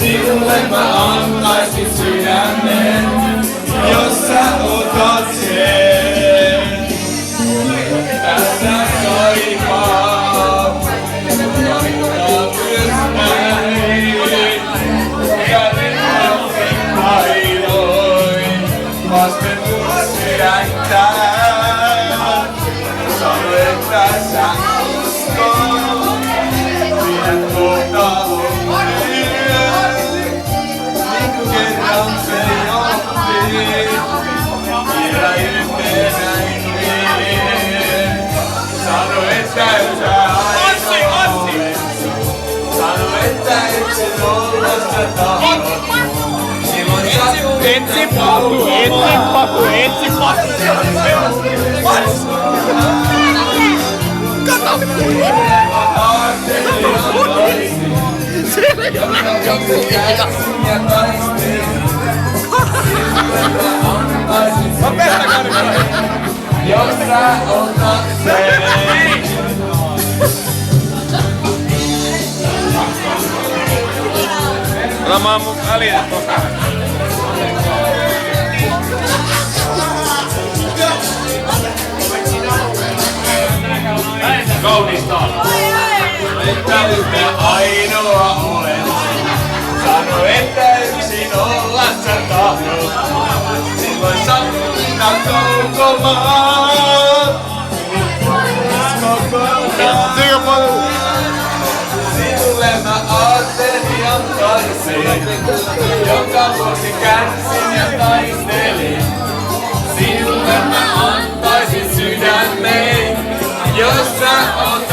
Sinulle mä antaisin sydämen, jos sä otat sen. Tässä kaipaa, kaipaa myös näin. Käden kautta aidoin, vasten mun sydäntä. Sano, että sä uskot, pidät kohtalon yön. Niinku kerran se johti, vielä yhtenäinen. Sano, että sä aina olet. Sano, että et sen olla sä tahdot. Silloin sattuu, Etsi paku, etsi paku, etsi paku. Kato! Jos sä otat sen. Ota mä oon mun välineet tuosta. Kaunista on. Että yhtä ainoa olen. Sano, että yksin olla sä tahdot. Silloin sattuina koukomaan. Sinulle mä ajattelin antaisin, joka vuosi kärsin ja taistelin. Sinulle mä antaisin sydämen, jos sä oot